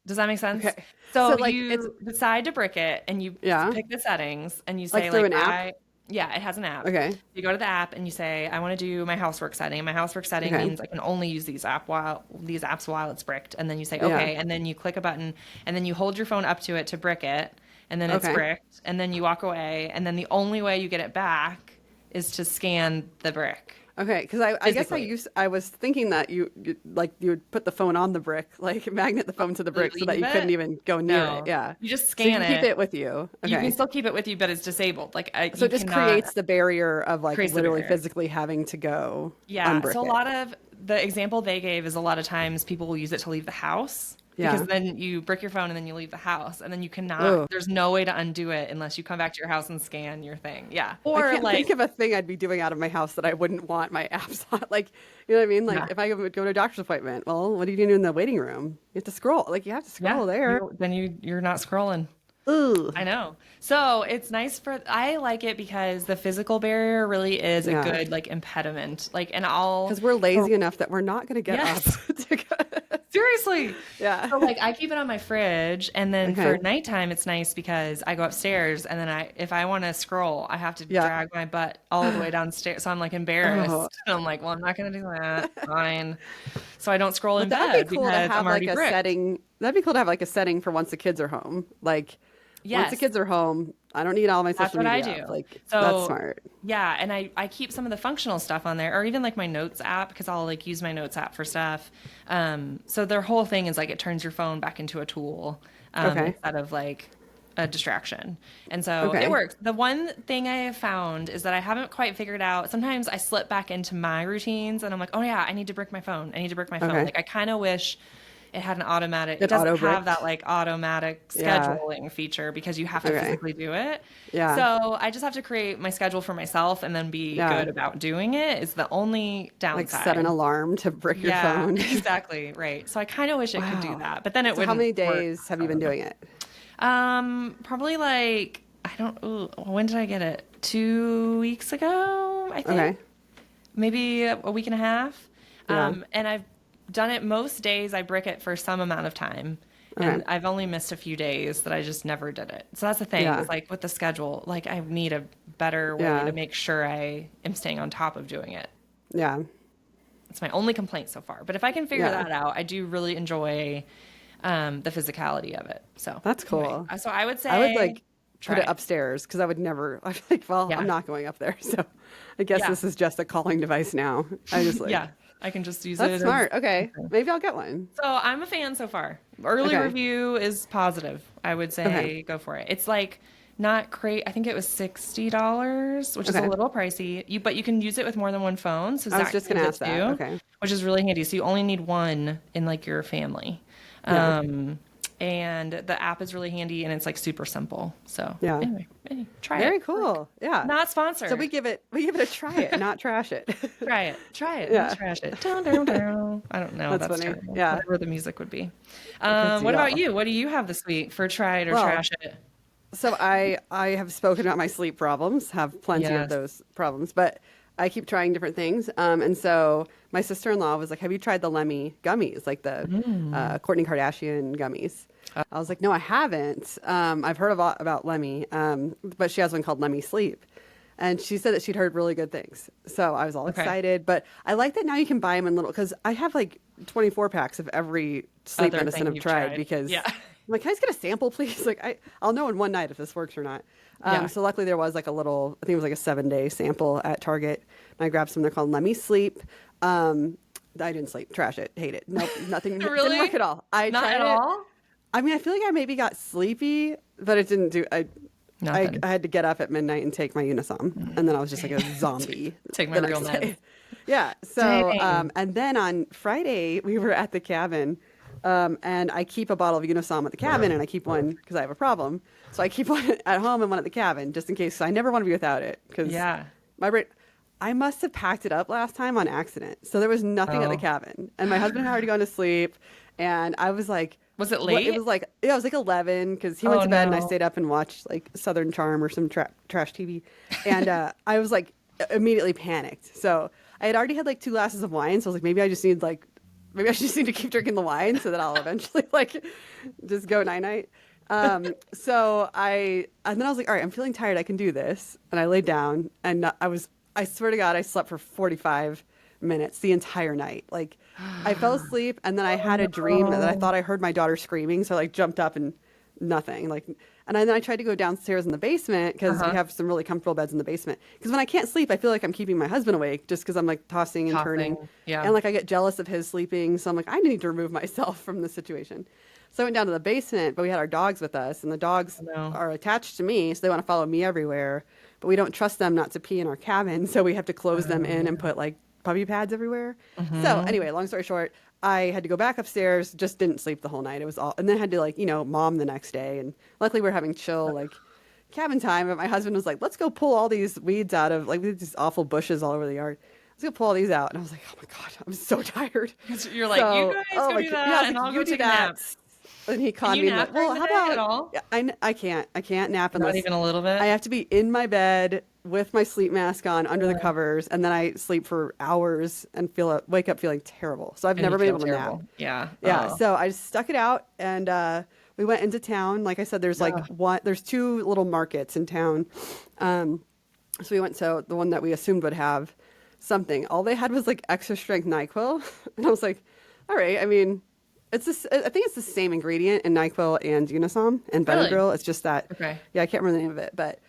does that make sense? Okay. So like you decide to brick it and you pick the settings and you say through an app? Yeah, it has an app. Okay. You go to the app and you say, I want to do my housework setting. And my housework setting means I can only use these apps while it's bricked. And then you say, okay. And then you click a button and then you hold your phone up to it to brick it. And then it's bricked. And then you walk away. And then the only way you get it back is to scan the brick. Okay, because I guess I was thinking that you would put the phone on the brick, like magnet the phone to the brick so that you couldn't even go near it. Yeah, you just scan it. Keep it with you. Okay. You can still keep it with you, but it's disabled. Like so, it just creates the barrier of like literally physically having to go. Yeah. So a lot of the example they gave is a lot of times people will use it to leave the house. because Yeah. then you brick your phone and then you leave the house and then you cannot, Oh, there's no way to undo it unless you come back to your house and scan your thing. Yeah. I Or can't think like, of a thing I'd be doing out of my house that I wouldn't want my apps on. Like, you know what I mean? Like, yeah. if I would go to a doctor's appointment, well, what are you doing in the waiting room? You have to scroll. Like, you have to Yeah. scroll there. You're not scrolling. Ugh. I know. So it's nice I like it because the physical barrier really is a Yeah. good like impediment. Like, and Because we're so, lazy enough that we're not going to get up yes, to go. seriously. Yeah. So like I keep it on my fridge and then for Okay. nighttime it's nice because I go upstairs and then if I want to scroll, I have to Yeah. drag my butt all the way downstairs. So I'm like Oh. embarrassed. And I'm like, well, I'm not going to do that. Fine. So I don't scroll But in that would be bed cool to because have I'm like already a bricked. setting. That'd be cool to have like a setting for once the kids are home. Like, once the Yes. kids are home, I don't need all my That's social what I media do. up. Like, that's So smart. yeah, and I keep some of the functional stuff on there, or even like my notes app because I'll like use my notes app for stuff. So their whole thing is like it turns your phone back into a tool Okay. instead of like a distraction. And so it Okay. works. The one thing I have found is that I haven't quite figured out. Sometimes I slip back into my routines and I'm like, oh yeah, I need to brick my phone. I need to brick my phone. Okay. Like I kind of wish it had an automatic, it It doesn't auto have bricked. that like automatic Yeah. scheduling feature because you have to Okay. physically do it. Yeah. So I just have to create my schedule for myself and then be Yeah. good about doing it is the only Like set an downside. alarm to brick your Yeah, phone. exactly. Right. So I kind of wish it could do Wow. that, but then it So how wouldn't many work. days have you been doing it? Probably like, I don't, ooh, when did I get it? 2 weeks ago, I think. Okay. Maybe a week and a half. Yeah. And I've done it most days. I brick it for some amount of time. And Okay. I've only missed a few days that I just never did it. So that's the thing. Yeah. Is like with the schedule, like I need a better way Yeah. to make sure I am staying on top of doing it. Yeah. It's my only complaint so far. But if I can figure Yeah. that out, I do really enjoy the physicality of it. So That's anyway, cool. so I would say I would like try put it it. upstairs because I would never. I'm like, well, Yeah. I'm not going up there. So I guess Yeah. this is just a calling device now. I just like, Yeah, I can just use that's it. smart. Okay. Maybe I'll get one. So I'm a fan so far. Early Okay. review is positive. I would say Okay. go for it. It's like not crazy. I think it was $60, which is Okay. a little pricey. But you can use it with more than one phone. So I was Zach just gonna uses ask it that. too, Okay. which is really handy. So you only need one in like your family. Yeah. And the app is really handy and it's like super simple. So Yeah. anyway, try Very it. cool. Yeah. Not sponsored. So we give it a try it, not trash it. Try it. Try it. Yeah. Not trash it. Dun, dun, dun. I don't know. That's funny. terrible. Yeah. Whatever the music would be. Good What about deal. you? What do you have this week for try it or Well, trash it? So I have spoken about my sleep problems, have plenty Yes. of those problems, but I keep trying different things. And so my sister-in-law was like, "Have you tried the Lemmy gummies, like the Kourtney Kardashian gummies?" I was like, "No, I haven't. I've heard about Lemmy, but she has one called Lemmy Sleep." And she said that she'd heard really good things. So I was all Okay. excited. But I like that now you can buy them in little, because I have like 24 packs of every sleep Other medicine thing I've you've tried tried. because Yeah. I'm like, can I just get a sample, please? Like, I'll know in one night if this works or not. Yeah. So luckily there was like a little, I think it was like a 7-day sample at Target. And I grabbed some. They're called Lemmy Sleep. I didn't sleep. Trash it. Hate it. Nope. Nothing. Really? Didn't work at all. I Not tried at it. all? I mean, I feel like I maybe got sleepy, but it didn't do. I Nothing. had to get up at midnight and take my Unisom, and then I was just like a zombie. Take my the real next day. meds. Yeah. So, Dang. and then on Friday we were at the cabin, and I keep a bottle of Unisom at the cabin, and I keep one because I have a problem. So I keep one at home and one at the cabin just in case. So I never want to be without it because Yeah. my brain. I must have packed it up last time on accident, so there was nothing at the Oh. cabin, and my husband had already gone to sleep, and I was like. Was it What- late? It was like it was like 11 because he went Oh, to bed and I no. stayed up and watched like Southern Charm or some trash TV, and I was like immediately panicked. So I had already had like 2 glasses of wine, so I was like, maybe I just need to keep drinking the wine so that I'll eventually like just go night. And then I was like, all right, I'm feeling tired. I can do this, and I laid down and I swear to God, I slept for 45 minutes the entire night. Like I fell asleep and then I had a dream that I thought I heard my daughter screaming. So I like jumped up and nothing. And then I tried to go downstairs in the basement because we have some really comfortable beds in the basement. Because when I can't sleep, I feel like I'm keeping my husband awake just because I'm like tossing and turning. Yeah. And like I get jealous of his sleeping. So I'm like, I need to remove myself from the situation. So I went down to the basement, but we had our dogs with us, and the dogs are attached to me, so they want to follow me everywhere. But we don't trust them not to pee in our cabin, so we have to close them in and put like puppy pads everywhere. So anyway, long story short, I had to go back upstairs, just didn't sleep the whole night. It was all, and then had to like, mom the next day. And luckily we're having chill, like cabin time. But my husband was like, let's go pull all these weeds out of like these awful bushes all over the yard. Let's go pull all these out. And I was like, oh my God, I'm so tired. You're like, you guys go do that, and I'll go take a nap. And he conned me like, well, how about, at all? I can't nap unless. Not even a little bit? I have to be in my bed with my sleep mask on under the covers. And then I sleep for hours and wake up feeling terrible. So I've never been able to nap. Yeah. Yeah. So I just stuck it out and, we went into town. Like I said, there's there's 2 little markets in town. So we went to the one that we assumed would have something. All they had was like extra strength NyQuil. And I was like, all right. I mean, I think it's the same ingredient in NyQuil and Unisom and Benadryl. Really? It's just that. Okay. Yeah, I can't remember the name of it, but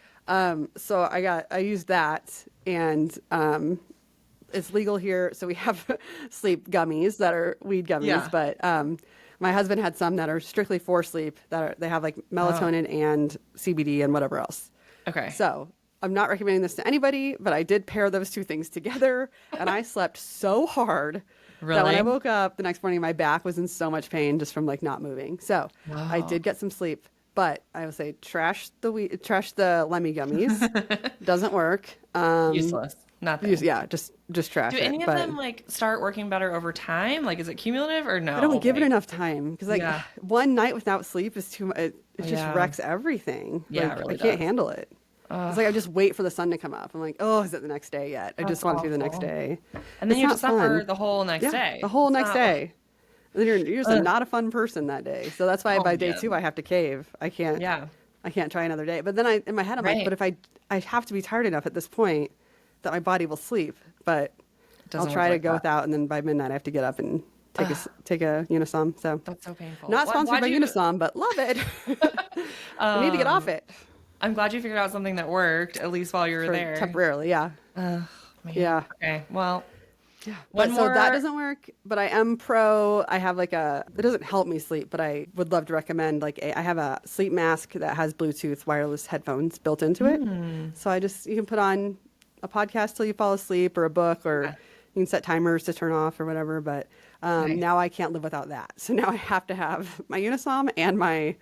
so I used that, and it's legal here. So we have sleep gummies that are weed gummies, but my husband had some that are strictly for sleep they have like melatonin and CBD and whatever else. Okay. So I'm not recommending this to anybody, but I did pair those 2 things together, and I slept so hard. Really? That when I woke up the next morning, my back was in so much pain just from like not moving. So I did get some sleep, but I would say trash the Lemmy gummies. Doesn't work. Useless. Nothing. Yeah, just trash. Do any of them like start working better over time? Like, is it cumulative or no? I don't give it enough time because like one night without sleep is too much. It just wrecks everything. Yeah, like, it really I can't handle it. It's like I just wait for the sun to come up. I'm like, oh, is it the next day yet? I just want to be the next day. And then you have to suffer the whole next day. The whole next day. And then you're just not a fun person that day. So that's why by day 2 I have to cave. I can't. Yeah. I can't try another day. But then in my head I'm like, but if I have to be tired enough at this point that my body will sleep. But I'll try to go without, and then by midnight I have to get up and take a Unisom. So that's so painful. Not sponsored by Unisom, but love it. I need to get off it. I'm glad you figured out something that worked, at least while you were there. Temporarily, yeah. Man. Yeah. Okay, well. Yeah. But so that doesn't work, but I am pro. I have it doesn't help me sleep, but I would love to recommend I have a sleep mask that has Bluetooth wireless headphones built into it. So you can put on a podcast till you fall asleep or a book, or you can set timers to turn off or whatever. But now I can't live without that. So now I have to have my Unisom and my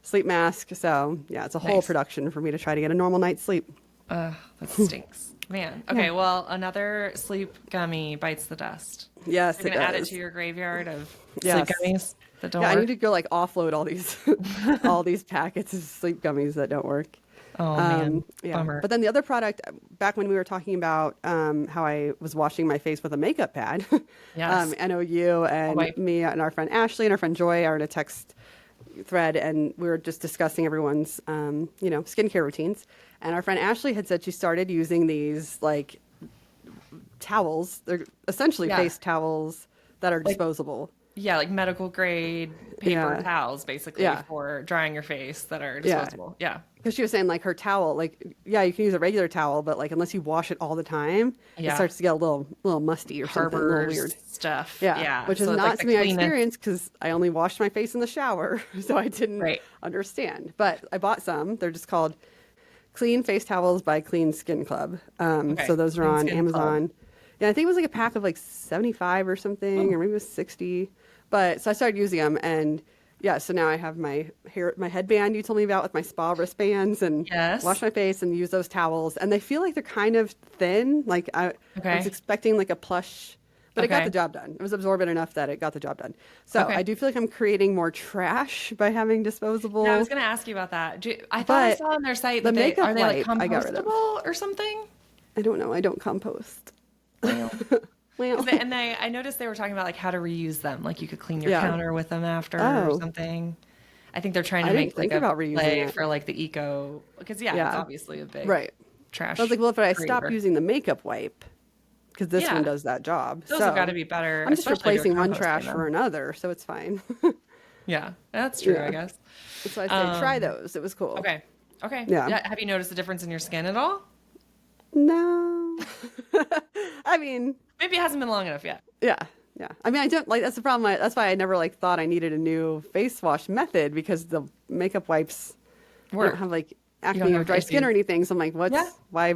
sleep mask. So yeah, it's a whole production for me to try to get a normal night's sleep. That stinks. Man. Okay, well, another sleep gummy bites the dust. Yes, you're gonna add it to your graveyard of sleep gummies that don't work. I need to go offload all these all these packets of sleep gummies that don't work. Oh man, bummer. But then the other product, back when we were talking about how I was washing my face with a makeup pad. Yes. I know you and me and our friend Ashley and our friend Joy are in a text thread, and we were just discussing everyone's skincare routines. And our friend Ashley had said she started using these towels. They're essentially face towels that are disposable. Yeah, like medical grade paper towels, basically, for drying your face that are disposable. Yeah. Because she was saying her towel, you can use a regular towel, but unless you wash it all the time, it starts to get a little musty or something, a little weird stuff. Yeah. Which is not something I experienced because I only washed my face in the shower, so I didn't understand. But I bought some. They're just called Clean Face Towels by Clean Skin Club. So those are on Amazon. Yeah, I think it was a pack of 75 or something, or maybe it was 60. But so I started using them, and so now I have my headband you told me about with my spa wristbands, and wash my face and use those towels. And they feel like they're kind of thin. I was expecting a plush, but it got the job done. It was absorbent enough that it got the job done. So I do feel like I'm creating more trash by having disposable. Yeah, I was going to ask you about that. I thought I saw on their site that are they compostable or something? I don't know. I don't compost. I noticed they were talking about how to reuse them. You could clean your counter with them after or something. I think they're trying to make a play for the eco, because it's obviously a big trash. I was if I stop using the makeup wipe, because this one does that job. Those have got to be better. I'm just replacing one trash for another, so it's fine. Yeah, that's true, I guess. So I say try those. It was cool. Okay. Yeah. Have you noticed a difference in your skin at all? No. I mean, maybe it hasn't been long enough yet. Yeah. I mean, I don't that's the problem. That's why I never thought I needed a new face wash method, because the makeup wipes don't have acne or dry skin or anything. So I'm why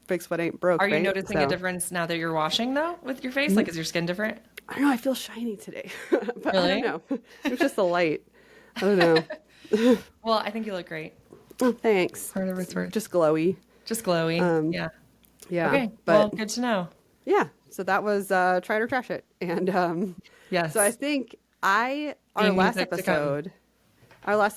fix what ain't broke. Are you right? noticing a So, difference now that you're washing though with your face? Like, is your skin different? I don't know. I feel shiny today, but I don't Really? know. It's just the light. I don't know. Well, I think you look great. Oh, thanks. For whatever it's worth. Just glowy. Just glowy. Yeah. Yeah. Okay. Well, But good to know. yeah, so that was try it or trash it, and Yes. so I think our Being last music to come.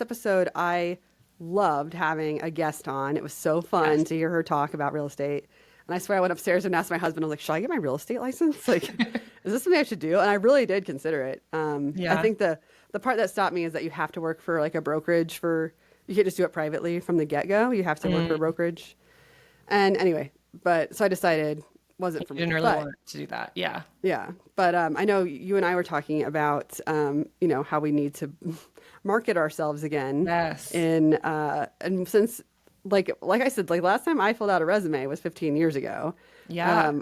episode, I loved having a guest on. It was so fun to hear her talk about real estate. And I swear I went upstairs and asked my husband, I was like, should I get my real estate license? Like, is this something I should do? And I really did consider it. I think the part that stopped me is that you have to work for like a brokerage you can't just do it privately from the get-go. You have to work for a brokerage. And anyway, so I decided wasn't for me. You didn't really want to do that. Yeah. Yeah. But I know you and I were talking about, how we need to market ourselves again. Yes. And since, like I said, like last time I filled out a resume was 15 years ago. Yeah.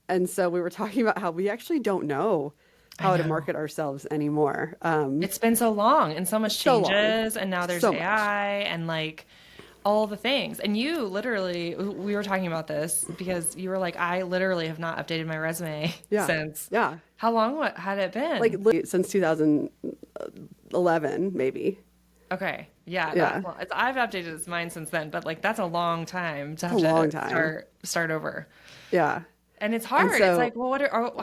And so we were talking about how we actually don't know how to market ourselves anymore. It's been so long and so much So long. changes. And now there's So much. AI and like all the things. And you literally, we were talking about this because you were like, I literally have not updated my resume since. Yeah. How long had it been? Like since 2011, maybe. Okay. Yeah. Yeah. I've updated mine since then, but like that's a long time to have A to long time. start over. Yeah. And it's hard. so- It's like, well,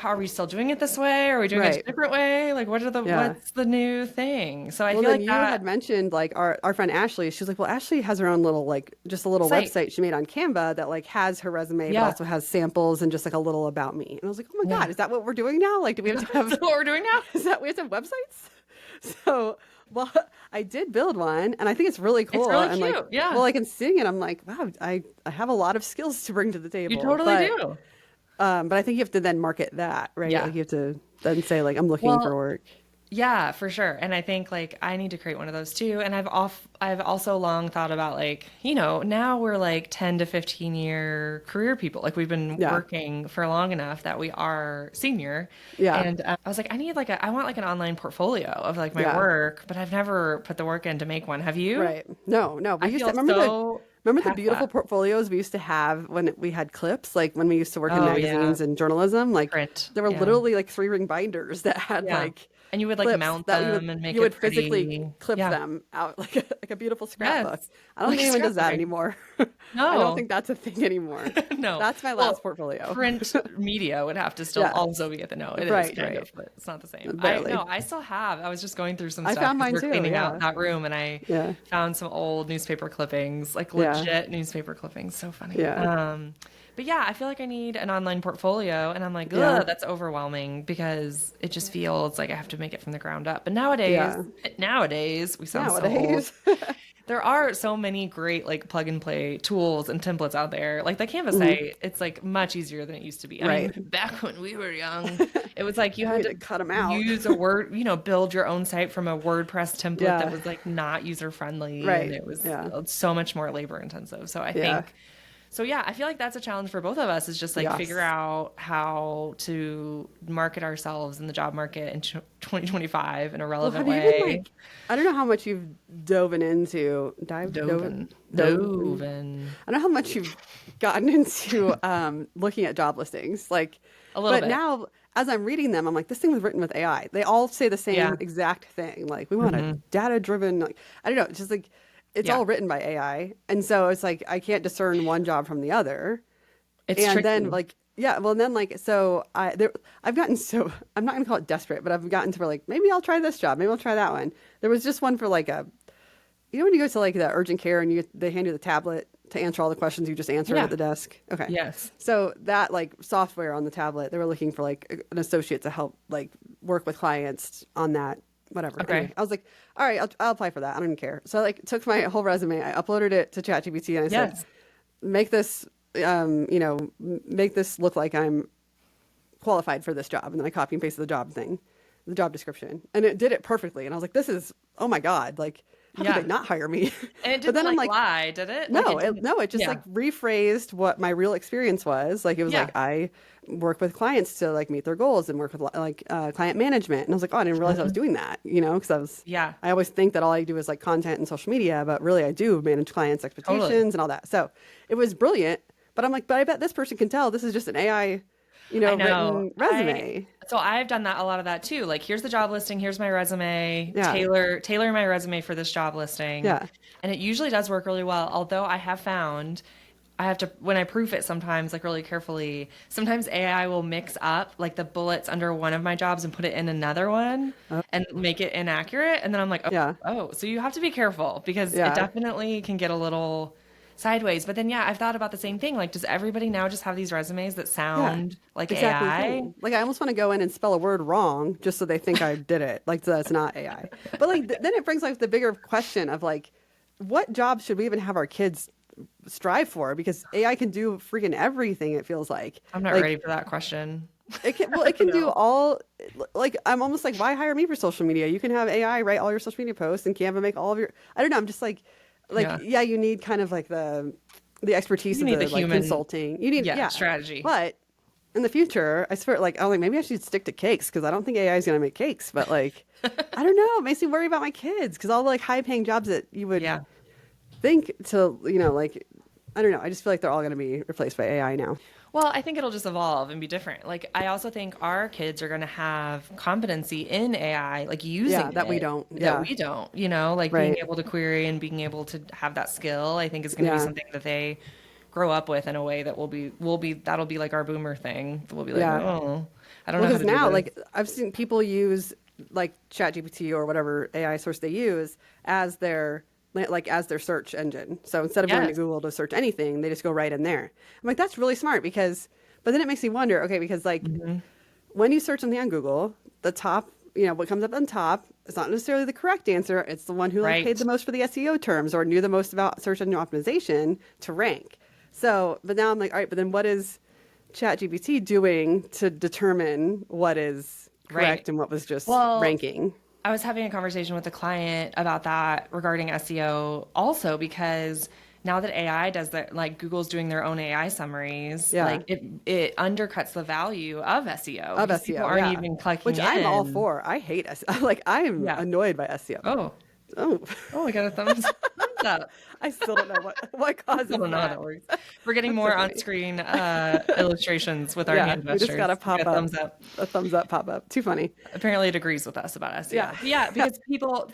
are we still doing it this way? Are we doing it a Right. different way? Like, what's the new thing? So I feel then like you that. had mentioned like our friend Ashley. She was like, well, Ashley has her own little just a little Site. website she made on Canva that like has her resume, Yeah. but also has samples and just like a little about me. And I was like, oh my God, is that what we're doing now? Like, do we have to have? That's what we're doing now? Is that we have to have websites? So, well, I did build one, and I think it's really cool. really and cute, like, yeah. Well, like in seeing it, I'm like, wow, I have a lot of skills to bring to the table. You totally do. But I think you have to then market that, right? Yeah. Like you have to then say like, I'm looking for work. Yeah, for sure. And I think like I need to create one of those too. And I've also long thought about like, now we're like 10 to 15 year career people. Like we've been working for long enough that we are senior. Yeah. And I was like, I want like an online portfolio of like my work, but I've never put the work in to make one. Have you? Right. No. We I used feel to remember so the beautiful portfolios we used to have when we had clips, like when we used to work in magazines and journalism, like Print. there were literally like 3-ring binders that had like and you would like mount them and make you would it pretty. physically clip them out like a beautiful scrapbook. I don't think anyone does that anymore. No. I don't think that's a thing anymore. No. That's my last portfolio. Print media would have to still also be at the It is kind of, but it's not the same. I still have. I was just going through some stuff. I found mine we're too, cleaning out that room, and I found some old newspaper clippings, like legit newspaper clippings. So funny. Yeah. But yeah, I feel like I need an online portfolio, and I'm like, ugh, that's overwhelming because it just feels like I have to make it from the ground up. But nowadays, we sound so old. There are so many great like plug and play tools and templates out there. Like the Canva site, it's like much easier than it used to be. I mean, back when we were young, it was like you had to cut them out. Use a word, build your own site from a WordPress template that was like not user friendly, and it was so much more labor intensive. So I think. So yeah, I feel like that's a challenge for both of us is just like figure out how to market ourselves in the job market in 2025 in a relevant way. I don't know how much you've dove into. I don't know how much you've gotten into looking at job listings. Like a little bit. But now as I'm reading them, I'm like, this thing was written with AI. They all say the same exact thing. Like we want a data driven, like I don't know, it's just like it's all written by AI. And so it's like, I can't discern one job from the other. It's and tricky. then like, so I've gotten so, I'm not going to call it desperate, but I've gotten to where like, maybe I'll try this job. Maybe I'll try that one. There was just one for like when you go to like the urgent care and they hand you the tablet to answer all the questions you just answered at the desk. Okay. Yes. So that like software on the tablet, they were looking for like an associate to help like work with clients on that. Whatever. Okay. Anyway, I was like, all right, I'll apply for that. I don't even care. So I like took my whole resume, I uploaded it to ChatGPT, and I said, make this, make this look like I'm qualified for this job. And then I copy and pasted the job description, and it did it perfectly. And I was like, this is, oh my God, like, how could they not hire me? And it didn't lie, did it? No, it just like rephrased what my real experience was. Like it was like I work with clients to like meet their goals and work with like client management. And I was like, oh, I didn't realize I was doing that, because I always think that all I do is like content and social media, but really I do manage clients' expectations and all that. So it was brilliant. But I'm like, but I bet this person can tell this is just an AI, I know. written resume. So I've done that a lot of that too. Like, here's the job listing, here's my resume, Yeah. tailor my resume for this job listing. Yeah. And it usually does work really well. Although I have found I have to, when I proof it sometimes, like really carefully, sometimes AI will mix up like the bullets under one of my jobs and put it in another one and make it inaccurate. And then I'm like, oh, Yeah. so you have to be careful because it definitely can get a little sideways. But then, I've thought about the same thing. Like, does everybody now just have these resumes that sound like AI? Like, I almost want to go in and spell a word wrong just so they think I did it. Like, so that's not AI. But like, then it brings like the bigger question of like, what jobs should we even have our kids strive for? Because AI can do freaking everything. It feels like I'm not ready for that question. It can, well, it can do all, like, I'm almost like, why hire me for social media? You can have AI write all your social media posts and Canva make all of your, I don't know. I'm just like, you need kind of like the expertise of the like human consulting. You need strategy. But in the future, I swear, like, I'm like, maybe I should stick to cakes because I don't think AI is going to make cakes. But like, I don't know. It makes me worry about my kids because all the like high paying jobs that you would think to, like, I don't know. I just feel like they're all going to be replaced by AI now. Well, I think it'll just evolve and be different. Like, I also think our kids are going to have competency in AI, like using that we don't. That we don't, like being able to query and being able to have that skill. I think is going to be something that they grow up with in a way that that'll be like our boomer thing. We'll be like, oh, I don't know. Because now, like, I've seen people use like ChatGPT or whatever AI source they use as their search engine. So instead of going to Google to search anything, they just go right in there. I'm like, that's really smart but then it makes me wonder, okay, because like when you search something on Google, the top, what comes up on top, it's not necessarily the correct answer. It's the one who like paid the most for the SEO terms or knew the most about search engine optimization to rank. So, but now I'm like, all right, but then what is ChatGPT doing to determine what is correct and what was just ranking? I was having a conversation with a client about that regarding SEO also because now that AI does that, like Google's doing their own AI summaries, like it undercuts the value of SEO. People aren't even clicking Which I'm all for. I hate SEO. Like I'm annoyed by SEO. Oh, I got a thumbs up. I still don't know what causes I don't know how that works. We're getting more on-screen illustrations with our hand gestures. We just got a thumbs up pop up. Too funny. Apparently it agrees with us about SEO. Yeah, because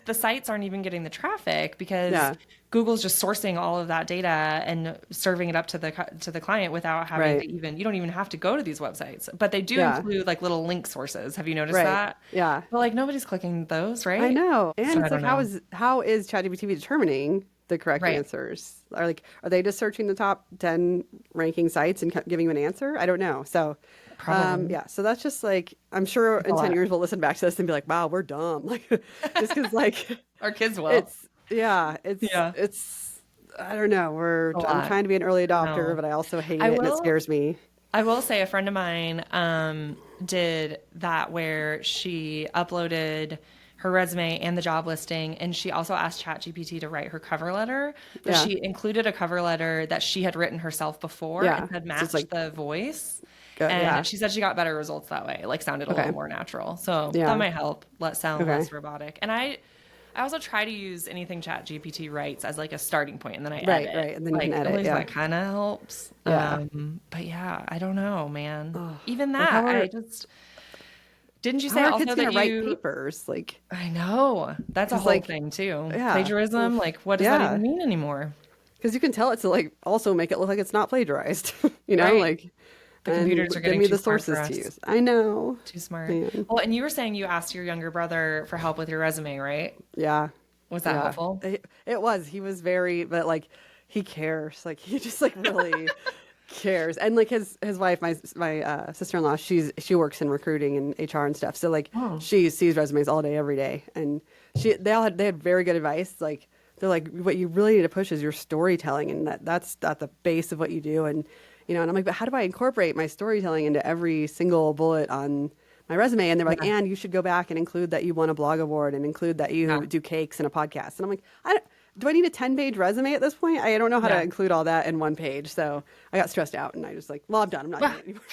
the sites aren't even getting the traffic because Google's just sourcing all of that data and serving it up to the client without having to you don't even have to go to these websites. But they do include like little link sources. Have you noticed that? Yeah. But like nobody's clicking those, right? I know. And so it's like, how is ChatGPT determining the correct answers? Are they just searching the top 10 ranking sites and giving you an answer? I don't know. So, so that's just like, I'm sure in 10 years we'll listen back to this and be like, wow, we're dumb. Like, just because like our kids will. It's I don't know. I'm trying to be an early adopter, but I also hate it and it scares me. I will say a friend of mine did that where she uploaded her resume and the job listing, and she also asked ChatGPT to write her cover letter. But she included a cover letter that she had written herself before and had matched the voice. And she said she got better results that way. Like sounded a little more natural. So that might help sound less robotic. And I also try to use anything ChatGPT writes as like a starting point, and then I edit. Right, and then you can edit. At least that kind of helps. Yeah. But I don't know, man. Even that, didn't you say also that you write papers? Like I know that's a whole thing too. Yeah. Plagiarism. Like what does that even mean anymore? Because you can tell it to like also make it look like it's not plagiarized. Like. The computers are getting give me the sources to use. I know. Too smart. Man. Well, and you were saying you asked your younger brother for help with your resume, right? Yeah. Was that helpful? It was. He was but like he cares. Like he just like really cares. And like his wife, my sister-in-law, she works in recruiting and HR and stuff. So like she sees resumes all day, every day. And they had very good advice. Like they're like, what you really need to push is your storytelling, and that's at the base of what you do. And and I'm like, but how do I incorporate my storytelling into every single bullet on my resume? And they're like, and you should go back and include that you won a blog award and include that you do cakes in a podcast. And I'm like, do I need a 10-page resume at this point? I don't know how to include all that in one page. So I got stressed out and I just like, well, I'm done. I'm not doing it anymore.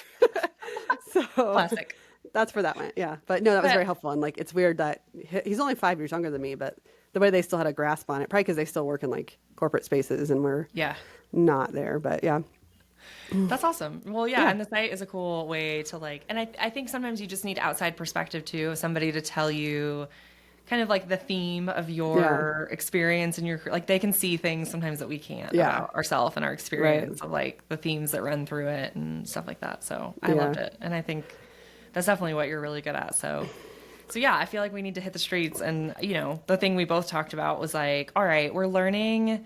So classic. That's where that went. Yeah. But no, that was very helpful. And like, it's weird that he's only 5 years younger than me, but the way they still had a grasp on it, probably because they still work in like corporate spaces and we're not there. But yeah. That's awesome. Well, yeah, and the site is a cool way to like, and I think sometimes you just need outside perspective too, somebody to tell you kind of like the theme of your experience and your, like they can see things sometimes that we can't about ourselves and our experience of like the themes that run through it and stuff like that. So I loved it. And I think that's definitely what you're really good at. So yeah, I feel like we need to hit the streets. And, you know, the thing we both talked about was like, all right, we're learning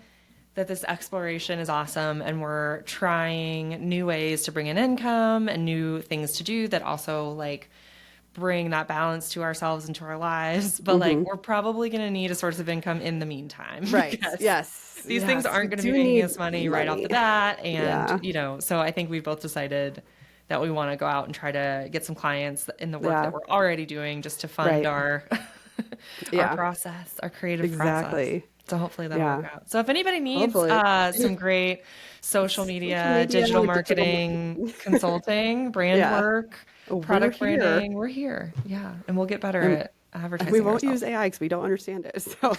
that this exploration is awesome and we're trying new ways to bring in income and new things to do that also like bring that balance to ourselves and to our lives. But like, we're probably going to need a source of income in the meantime. Right. Yes. These things aren't going to be making us money right off the bat. And, you know, so I think we both decided that we want to go out and try to get some clients in the work that we're already doing just to fund our our process, our creative process. So hopefully that'll work out. So if anybody needs some great social media, digital marketing, consulting, brand work, product branding, we're here. Yeah. And we'll get better at advertising. We won't use AI because we don't understand it. So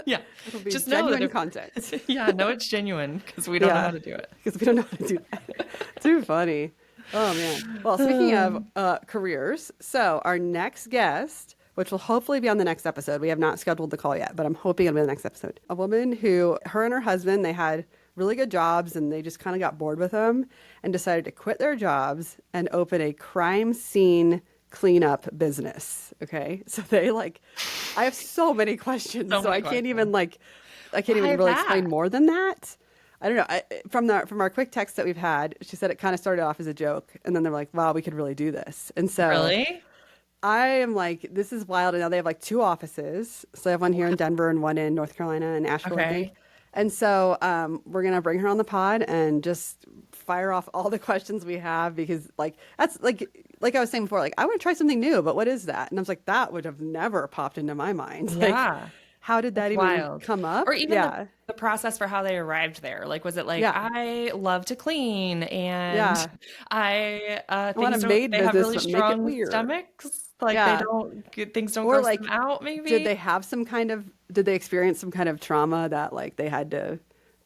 yeah, just know genuine content. No, it's genuine because we don't know how to do it. Because we don't know how to do that. Too funny. Oh man. Well, speaking of careers, so our next guest, which will hopefully be on the next episode. We have not scheduled the call yet, but I'm hoping it'll be the next episode. A woman who, her and her husband, they had really good jobs and they just kind of got bored with them and decided to quit their jobs and open a crime scene cleanup business. Okay. So they like, I have so many questions. I can't even really explain more than that. I don't know. From our quick text that we've had, she said it kind of started off as a joke and then they're like, wow, we could really do this. And so really? I am like, this is wild. And now they have like 2 offices. So they have one here in Denver and one in North Carolina and Asheville, I think. And so we're going to bring her on the pod and just fire off all the questions we have because like, that's like I was saying before, like I want to try something new, but what is that? And I was like, that would have never popped into my mind. Yeah. Like, how did that even come up? Or even the process for how they arrived there. Like, was it like, I love to clean and they have really strong stomachs. Like things don't gross them out maybe. Did they experience some kind of trauma that like they had to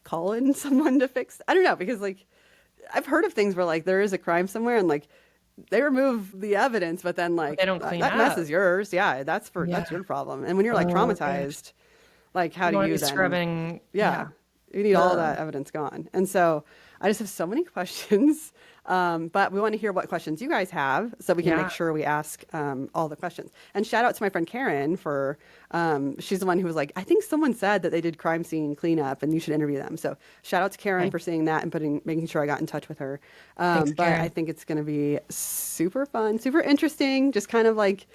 call in someone to fix? I don't know, because like I've heard of things where like there is a crime somewhere and like they remove the evidence, but then like they don't clean that up. Mess is yours. Yeah, that's your problem. And when you're like traumatized, like how do you then scrubbing? You need all that evidence gone. And so I just have so many questions. But we want to hear what questions you guys have so we can make sure we ask all the questions. And shout out to my friend Karen for, she's the one who was like, I think someone said that they did crime scene cleanup and you should interview them. So shout out to Karen for seeing that and making sure I got in touch with her. Thanks, but I think it's going to be super fun, super interesting, just kind of like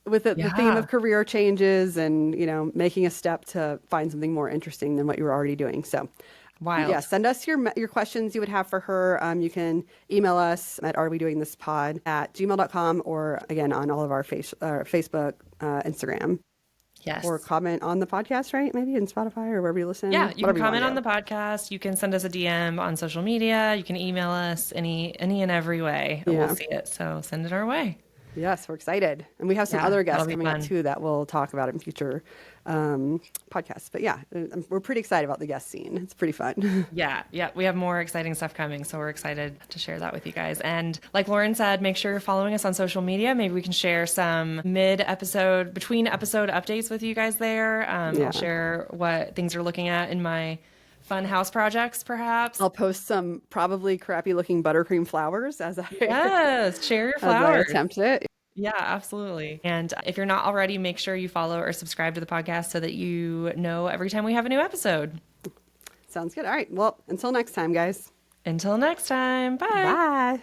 with the theme of career changes and, you know, making a step to find something more interesting than what you were already doing. So wild. Yeah, send us your questions you would have for her. You can email us at arewedoingthispod@gmail.com or again on all of our Facebook, Instagram. Yes. Or comment on the podcast, right? Maybe in Spotify or wherever you listen. Yeah, you can comment on the podcast. You can send us a DM on social media. You can email us any and every way. We'll see it. So send it our way. Yes, we're excited. And we have some other guests coming up too that we'll talk about in future podcasts. But yeah, we're pretty excited about the guest scene. It's pretty fun. Yeah. We have more exciting stuff coming. So we're excited to share that with you guys. And like Lauren said, make sure you're following us on social media. Maybe we can share some between episode updates with you guys there. I'll share what things you're looking at in my fun house projects, perhaps. I'll post some probably crappy looking buttercream flowers as I share your flowers. As I attempt it. Yeah, absolutely. And if you're not already, make sure you follow or subscribe to the podcast so that you know every time we have a new episode. Sounds good. All right. Well, until next time, guys. Until next time. Bye. Bye.